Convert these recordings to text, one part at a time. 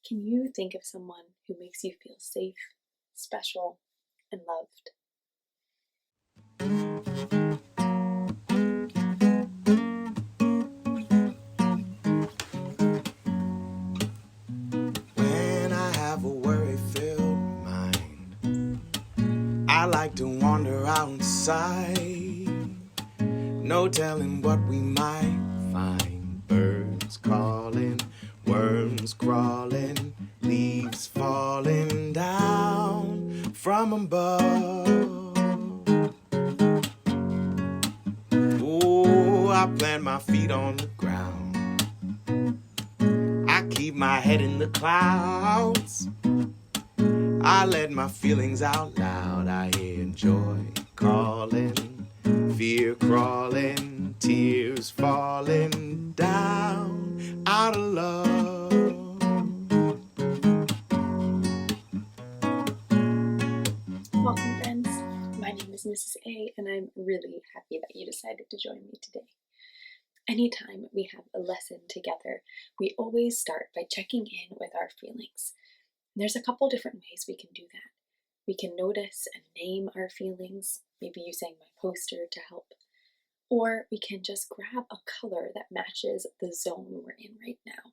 Can you think of someone who makes you feel safe, special, and loved? When I have a worry-filled mind, I like to wander outside. No telling what we might find. Birds calling, worms crawling, leaves falling down from above. Oh, I plant my feet on the ground. I keep my head in the clouds. I let my feelings out loud. I hear joy calling, fear crawling, tears falling down out of love. Welcome, friends. My name is Mrs. A, and I'm really happy that you decided to join me today. Anytime we have a lesson together, we always start by checking in with our feelings. There's a couple different ways we can do that. We can notice and name our feelings, maybe using my poster to help. Or we can just grab a color that matches the zone we're in right now.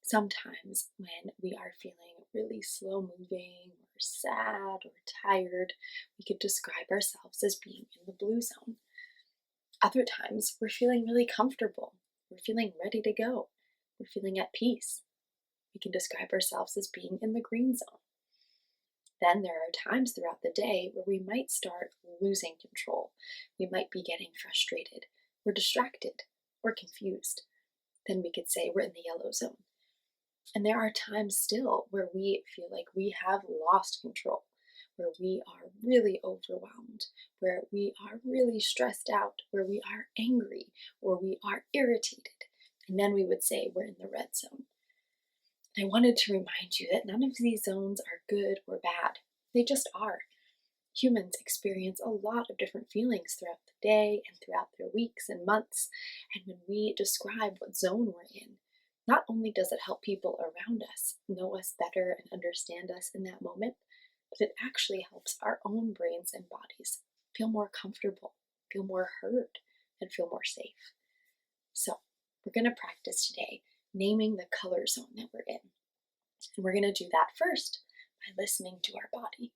Sometimes when we are feeling really slow moving or sad or tired, we could describe ourselves as being in the blue zone. Other times we're feeling really comfortable. We're feeling ready to go. We're feeling at peace. We can describe ourselves as being in the green zone. Then there are times throughout the day where we might start losing control. We might be getting frustrated, or distracted, or confused. Then we could say we're in the yellow zone. And there are times still where we feel like we have lost control, where we are really overwhelmed, where we are really stressed out, where we are angry, or we are irritated. And then we would say we're in the red zone. I wanted to remind you that none of these zones are good or bad. They just are. Humans experience a lot of different feelings throughout the day and throughout their weeks and months. And when we describe what zone we're in, not only does it help people around us know us better and understand us in that moment, but it actually helps our own brains and bodies feel more comfortable, feel more heard, and feel more safe. So, we're going to practice today naming the color zone that we're in. And we're going to do that first by listening to our body.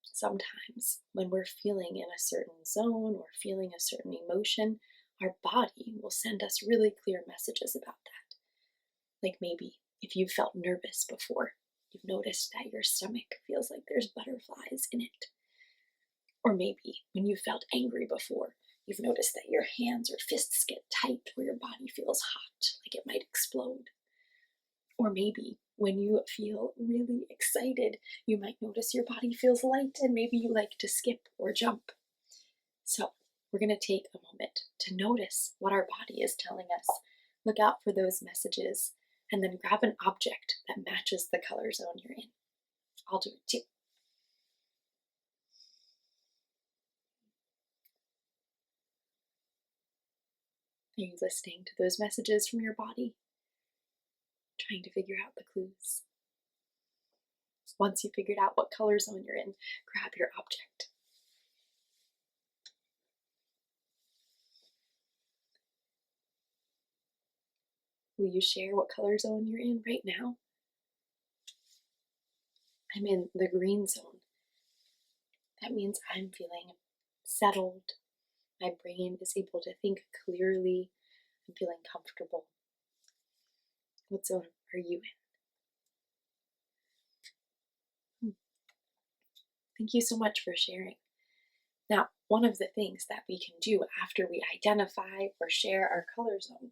Sometimes when we're feeling in a certain zone or feeling a certain emotion, our body will send us really clear messages about that. Like maybe if you've felt nervous before, you've noticed that your stomach feels like there's butterflies in it. Or maybe when you felt angry before, you've noticed that your hands or fists get tight or your body feels hot, like it might explode. Or maybe when you feel really excited, you might notice your body feels light and maybe you like to skip or jump. So we're going to take a moment to notice what our body is telling us. Look out for those messages and then grab an object that matches the color zone you're in. I'll do it too. Are you listening to those messages from your body? Trying to figure out the clues. Once you've figured out what color zone you're in, grab your object. Will you share what color zone you're in right now? I'm in the green zone. That means I'm feeling settled. My brain is able to think clearly. I'm feeling comfortable. What zone are you in? Thank you so much for sharing. Now, one of the things that we can do after we identify or share our color zone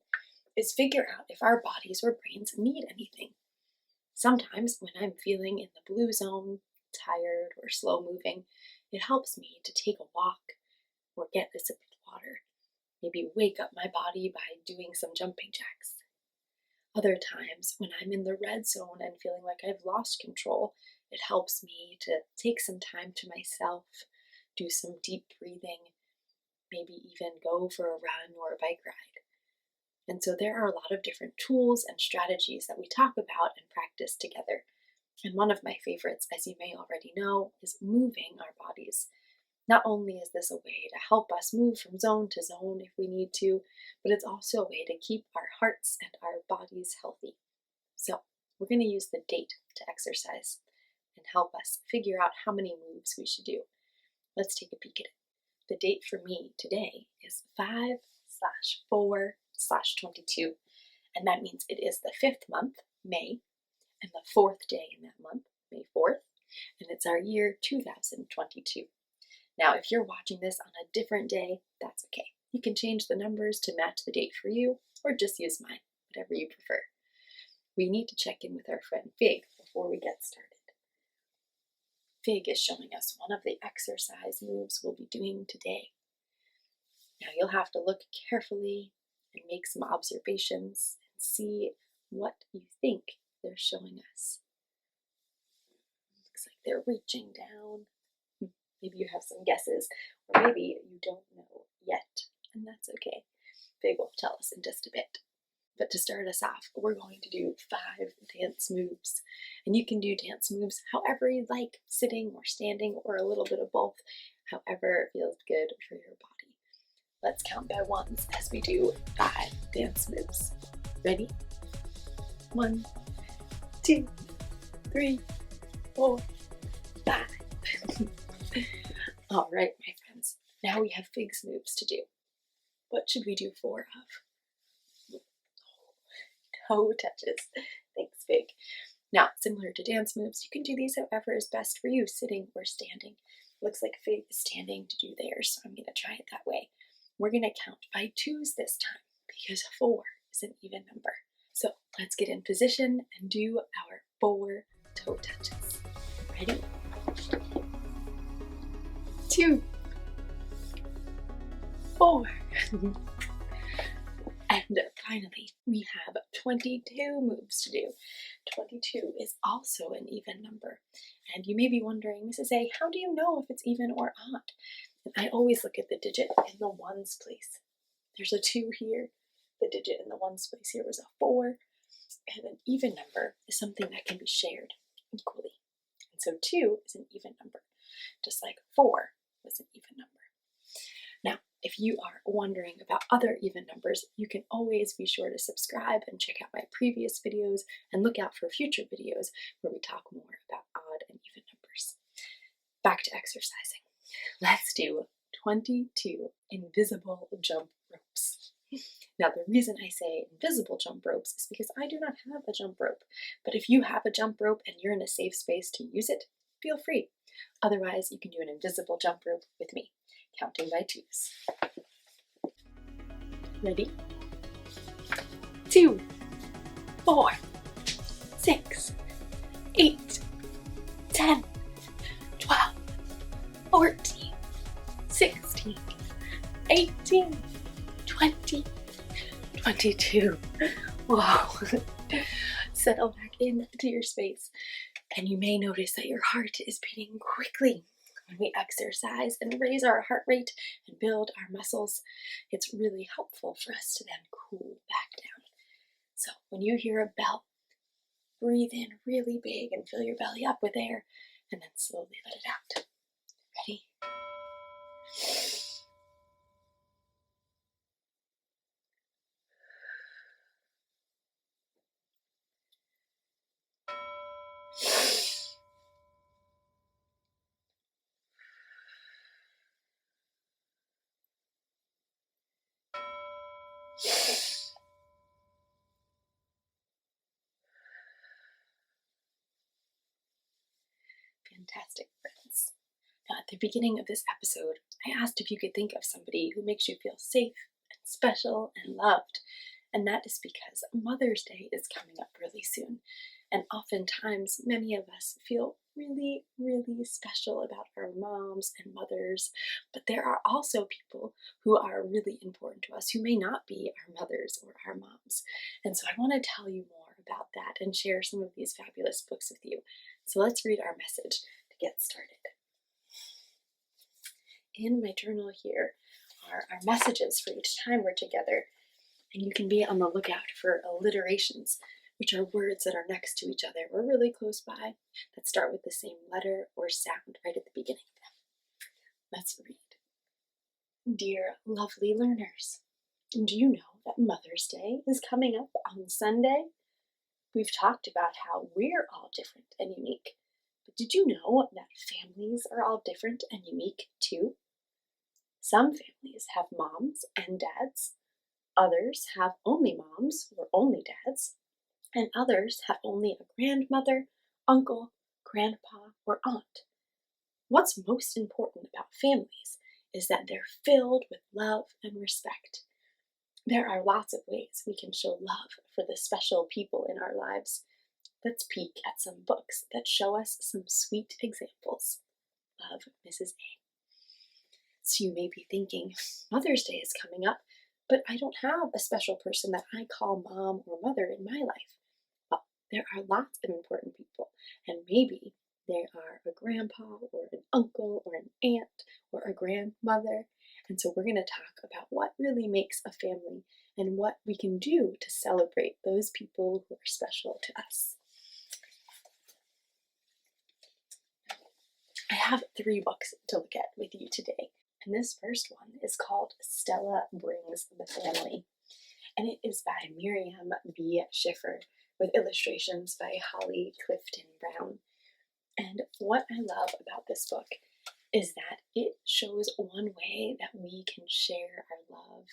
is figure out if our bodies or brains need anything. Sometimes when I'm feeling in the blue zone, tired or slow moving, it helps me to take a walk or get a sip of water. Maybe wake up my body by doing some jumping jacks. Other times when I'm in the red zone and feeling like I've lost control, it helps me to take some time to myself, do some deep breathing, maybe even go for a run or a bike ride. And so there are a lot of different tools and strategies that we talk about and practice together. And one of my favorites, as you may already know, is moving our bodies. Not only is this a way to help us move from zone to zone if we need to, but it's also a way to keep our hearts and our bodies healthy. So we're going to use the date to exercise and help us figure out how many moves we should do. Let's take a peek at it. The date for me today is 5/4/22, and that means it is the 5th month, May, and the 4th day in that month, May 4th, and it's our year 2022. Now, if you're watching this on a different day, that's okay. You can change the numbers to match the date for you, or just use mine, whatever you prefer. We need to check in with our friend Fig before we get started. Fig is showing us one of the exercise moves we'll be doing today. Now, you'll have to look carefully and make some observations and see what you think they're showing us. Looks like they're reaching down. Maybe you have some guesses, or maybe you don't know yet, and that's okay. Fig will tell us in just a bit. But to start us off, we're going to do 5 dance moves. And you can do dance moves however you like, sitting or standing or a little bit of both, however feels good for your body. Let's count by ones as we do 5 dance moves. Ready? 1, 2, 3, 4, 5. All right, my friends. Now we have Fig's moves to do. What should we do 4 of? Toe touches. Thanks, Fig. Now, similar to dance moves, you can do these however is best for you, sitting or standing. Looks like Fig is standing to do theirs, so I'm going to try it that way. We're going to count by 2s this time, because 4 is an even number. So let's get in position and do our 4 toe touches. Ready? 2, 4. And finally, we have 22 moves to do. 22 is also an even number. And you may be wondering, Mrs. A, how do you know if it's even or odd? And I always look at the digit in the ones place. There's a 2 here. The digit in the ones place here was a 4. And an even number is something that can be shared equally. And so 2 is an even number, just like 4 was an even number. Now, if you are wondering about other even numbers, you can always be sure to subscribe and check out my previous videos and look out for future videos where we talk more about odd and even numbers. Back to exercising. Let's do 22 invisible jump ropes. Now, the reason I say invisible jump ropes is because I do not have a jump rope, but if you have a jump rope and you're in a safe space to use it, feel free. Otherwise, you can do an invisible jump rope with me, counting by 2s. Ready? 2, 4, 6, 8, 10, 12, 14, 16, 18, 20, 22. Whoa. Settle back into your space. And you may notice that your heart is beating quickly. When we exercise and raise our heart rate and build our muscles, it's really helpful for us to then cool back down. So when you hear a bell, breathe in really big and fill your belly up with air, and then slowly let it out. Ready? Fantastic, friends. Now, at the beginning of this episode, I asked if you could think of somebody who makes you feel safe and special and loved. And that is because Mother's Day is coming up really soon. And oftentimes, many of us feel really, really special about our moms and mothers. But there are also people who are really important to us who may not be our mothers or our moms. And so I want to tell you more about that and share some of these fabulous books with you. So let's read our message to get started. In my journal here are our messages for each time we're together. And you can be on the lookout for alliterations, which are words that are next to each other or really close by that start with the same letter or sound right at the beginning of them. Let's read. Dear lovely learners, do you know that Mother's Day is coming up on Sunday? We've talked about how we're all different and unique, but did you know that families are all different and unique too? Some families have moms and dads, others have only moms or only dads, and others have only a grandmother, uncle, grandpa, or aunt. What's most important about families is that they're filled with love and respect. There are lots of ways we can show love for the special people in our lives. Let's peek at some books that show us some sweet examples. Love, Mrs. A. So you may be thinking, Mother's Day is coming up, but I don't have a special person that I call mom or mother in my life. Well, there are lots of important people, and maybe there are a grandpa or an uncle or an aunt or a grandmother. And so we're going to talk about what really makes a family and what we can do to celebrate those people who are special to us. I have 3 books to look at with you today. And this first one is called Stella Brings the Family. And it is by Miriam B. Schiffer with illustrations by Holly Clifton Brown. And what I love about this book is that it shows one way that we can share our love.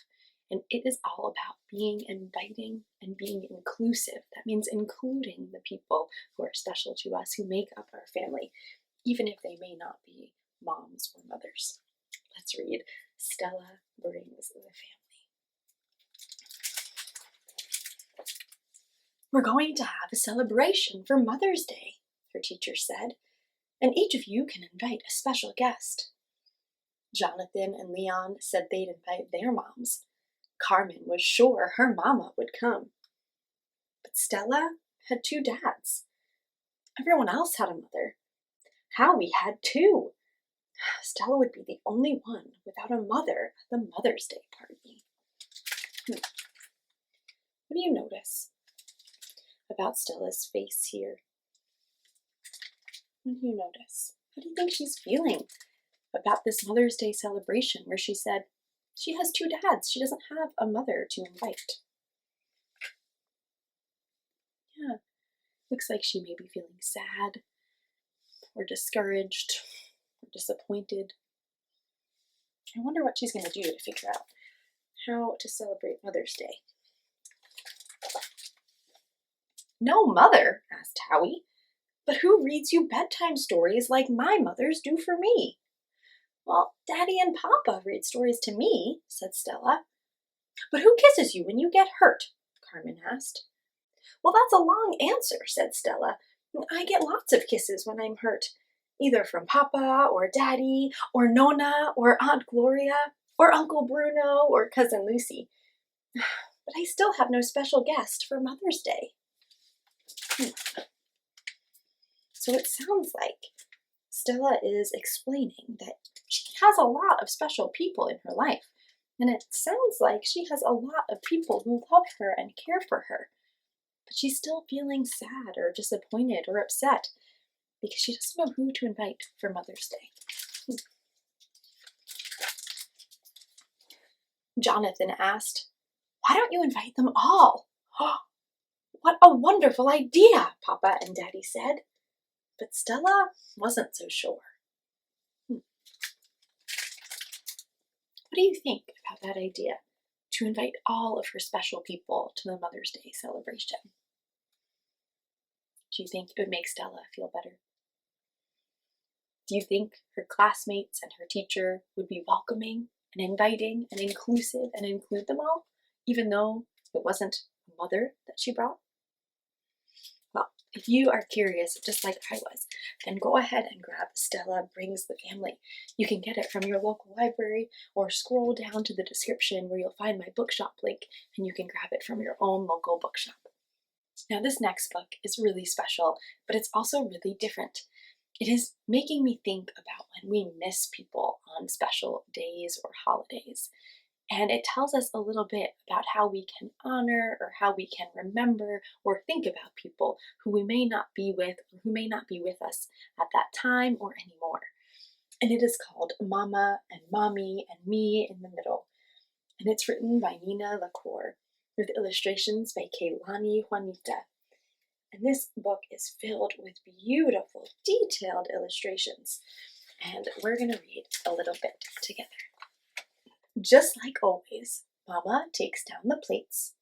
And it is all about being inviting and being inclusive. That means including the people who are special to us, who make up our family, even if they may not be moms or mothers. Let's read Stella Brings the Family. We're going to have a celebration for Mother's Day, her teacher said, and each of you can invite a special guest. Jonathan and Leon said they'd invite their moms. Carmen was sure her mama would come. But Stella had 2 dads. Everyone else had a mother. Howie had 2. Stella would be the only one without a mother at the Mother's Day party. What do you notice about Stella's face here? What do you notice? How do you think she's feeling about this Mother's Day celebration where she said she has 2 dads, she doesn't have a mother to invite? Yeah, looks like she may be feeling sad or discouraged or disappointed. I wonder what she's going to do to figure out how to celebrate Mother's Day. No mother? Asked Howie. But who reads you bedtime stories like my mothers do for me? Well, Daddy and Papa read stories to me, said Stella. But who kisses you when you get hurt? Carmen asked. Well, that's a long answer, said Stella. I get lots of kisses when I'm hurt, either from Papa or Daddy or Nona or Aunt Gloria or Uncle Bruno or Cousin Lucy. But I still have no special guest for Mother's Day. So it sounds like Stella is explaining that she has a lot of special people in her life. And it sounds like she has a lot of people who love her and care for her. But she's still feeling sad or disappointed or upset because she doesn't know who to invite for Mother's Day. Jonathan asked, Why don't you invite them all? What a wonderful idea, Papa and Daddy said. But Stella wasn't so sure. What do you think about that idea, to invite all of her special people to the Mother's Day celebration? Do you think it would make Stella feel better? Do you think her classmates and her teacher would be welcoming and inviting and inclusive and include them all, even though it wasn't a mother that she brought? Well, if you are curious, just like I was, then go ahead and grab Stella Brings the Family. You can get it from your local library or scroll down to the description where you'll find my bookshop link and you can grab it from your own local bookshop. Now, this next book is really special, but it's also really different. It is making me think about when we miss people on special days or holidays. And it tells us a little bit about how we can honor or how we can remember or think about people who we may not be with or who may not be with us at that time or anymore. And it is called Mama and Mommy and Me in the Middle. And it's written by Nina LaCour with illustrations by Keilani Juanita. And this book is filled with beautiful, detailed illustrations. And we're going to read a little bit together. Just like always, Mama takes down the plates,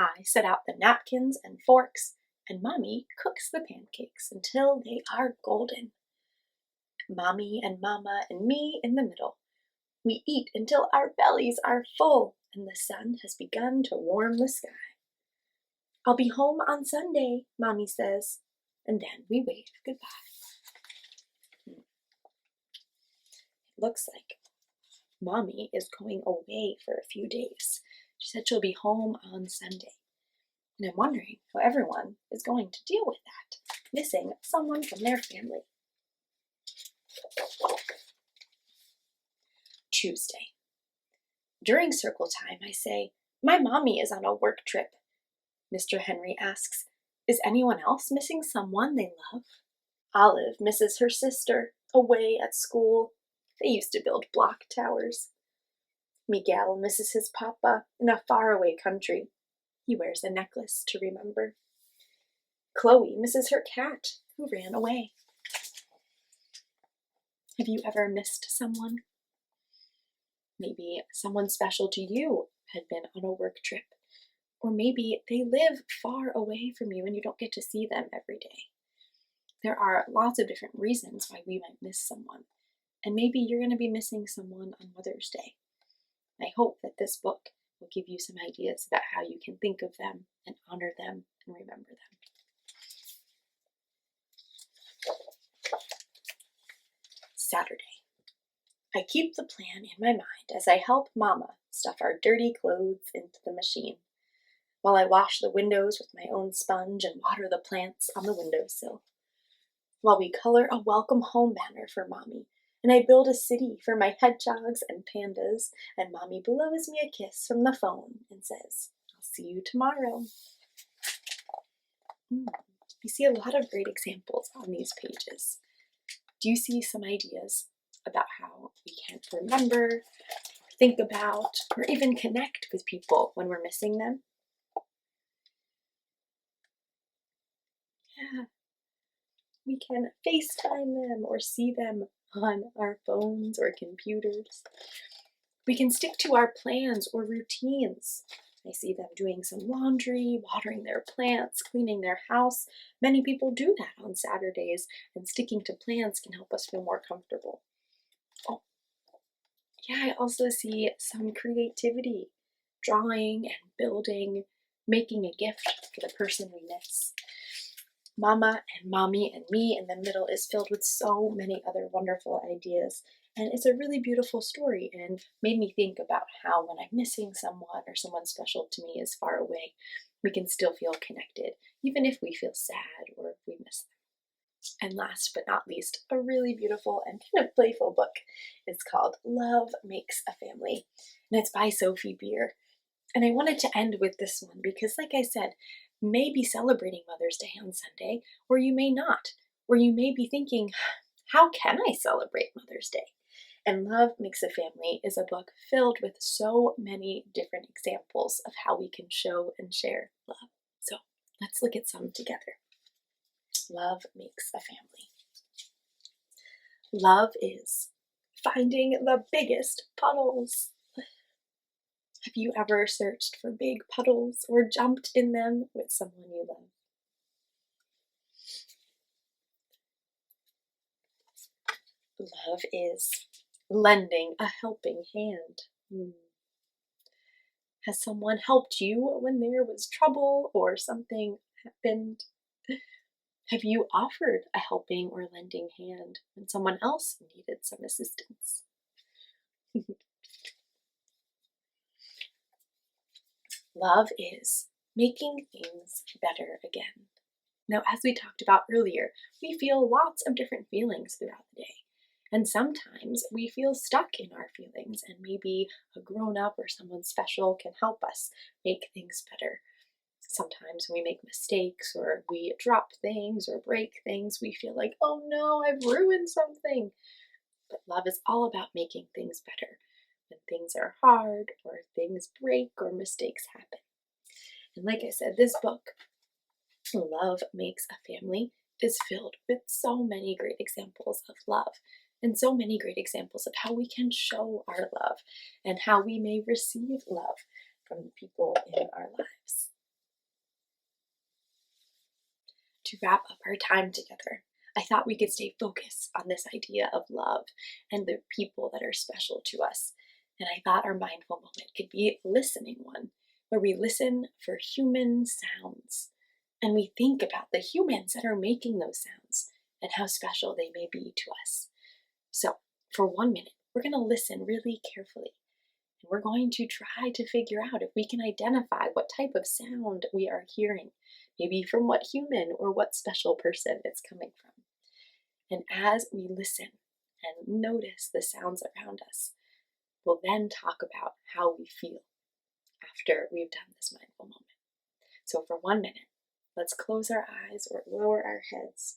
I set out the napkins and forks, and Mommy cooks the pancakes until they are golden. Mommy and Mama and me in the middle. We eat until our bellies are full and the sun has begun to warm the sky. I'll be home on Sunday, Mommy says, and then we wave goodbye. It looks like Mommy is going away for a few days. She said she'll be home on Sunday. And I'm wondering how everyone is going to deal with that, missing someone from their family. Tuesday. During circle time, I say, my mommy is on a work trip. Mr. Henry asks, is anyone else missing someone they love? Olive misses her sister, away at school. They used to build block towers. Miguel misses his papa in a faraway country. He wears a necklace to remember. Chloe misses her cat, who ran away. Have you ever missed someone? Maybe someone special to you had been on a work trip. Or maybe they live far away from you and you don't get to see them every day. There are lots of different reasons why we might miss someone. And maybe you're going to be missing someone on Mother's Day. I hope that this book will give you some ideas about how you can think of them and honor them and remember them. Saturday. I keep the plan in my mind as I help Mama stuff our dirty clothes into the machine, while I wash the windows with my own sponge and water the plants on the windowsill, while we color a welcome home banner for Mommy, and I build a city for my hedgehogs and pandas, and Mommy blows me a kiss from the phone and says, I'll see you tomorrow. We see a lot of great examples on these pages. Do you see some ideas about how we can remember, or think about, or even connect with people when we're missing them? Yeah. We can FaceTime them or see them on our phones or computers. We can stick to our plans or routines. I see them doing some laundry, watering their plants, cleaning their house. Many people do that on Saturdays, and sticking to plans can help us feel more comfortable. Oh, yeah, I also see some creativity, drawing and building, making a gift for the person we miss. Mama and Mommy and Me in the Middle is filled with so many other wonderful ideas. And it's a really beautiful story and made me think about how when I'm missing someone or someone special to me is far away, we can still feel connected, even if we feel sad or if we miss them. And last but not least, a really beautiful and kind of playful book. It's called Love Makes a Family, and it's by Sophie Beer. And I wanted to end with this one because, like I said, you may be celebrating Mother's Day on Sunday, or you may not, or you may be thinking, how can I celebrate Mother's Day? And Love Makes a Family is a book filled with so many different examples of how we can show and share love. So let's look at some together. Love makes a family. Love is finding the biggest puddles. Have you ever searched for big puddles or jumped in them with someone you love? Love is lending a helping hand. Has someone helped you when there was trouble or something happened? Have you offered a helping or lending hand when someone else needed some assistance? Love is making things better again. Now, as we talked about earlier, we feel lots of different feelings throughout the day. And sometimes we feel stuck in our feelings, and maybe a grown up or someone special can help us make things better. Sometimes when we make mistakes or we drop things or break things, we feel like, oh no, I've ruined something. But love is all about making things better when things are hard or things break or mistakes happen. And like I said, this book, Love Makes a Family, is filled with so many great examples of love and so many great examples of how we can show our love and how we may receive love from the people in our lives. To wrap up our time together, I thought we could stay focused on this idea of love and the people that are special to us. And I thought our mindful moment could be a listening one, where we listen for human sounds and we think about the humans that are making those sounds and how special they may be to us. So, for 1 minute, we're going to listen really carefully. And we're going to try to figure out if we can identify what type of sound we are hearing, maybe from what human or what special person it's coming from. And as we listen and notice the sounds around us, we'll then talk about how we feel after we've done this mindful moment. So for 1 minute, let's close our eyes or lower our heads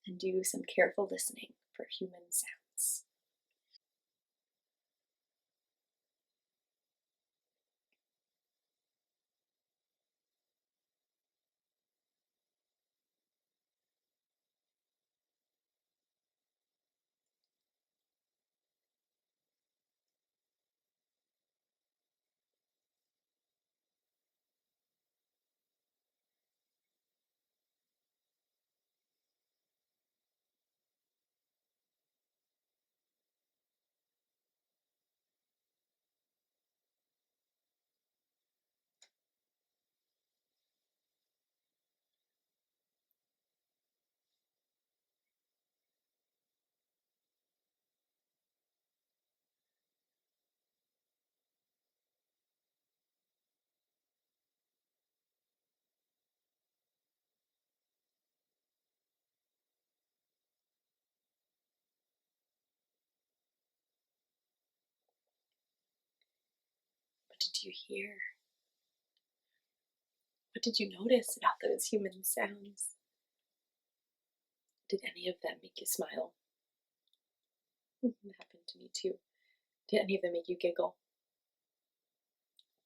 and do some careful listening for human sounds. What did you hear? What did you notice about those human sounds? Did any of them make you smile? It happened to me too. Did any of them make you giggle?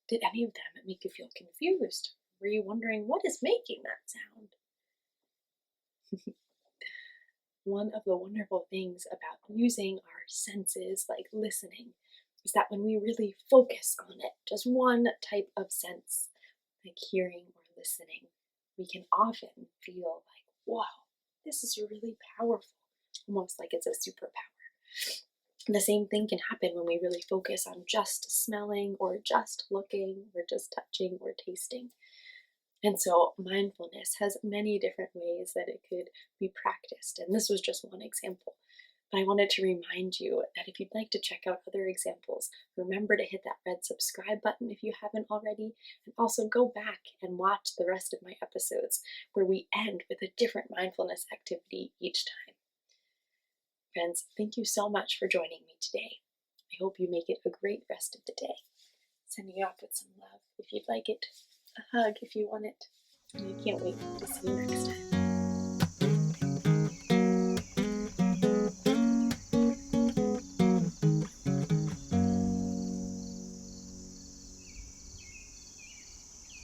Did any of them make you feel confused? Were you wondering what is making that sound? One of the wonderful things about using our senses, like listening, is that when we really focus on it, just one type of sense, like hearing or listening, we can often feel like, wow, this is really powerful, almost like it's a superpower. The same thing can happen when we really focus on just smelling or just looking or just touching or tasting. And so mindfulness has many different ways that it could be practiced. And this was just one example. But I wanted to remind you that if you'd like to check out other examples, remember to hit that red subscribe button if you haven't already, and also go back and watch the rest of my episodes where we end with a different mindfulness activity each time. Friends, thank you so much for joining me today. I hope you make it a great rest of the day. Sending you off with some love if you'd like it, a hug if you want it, and I can't wait to see you next time.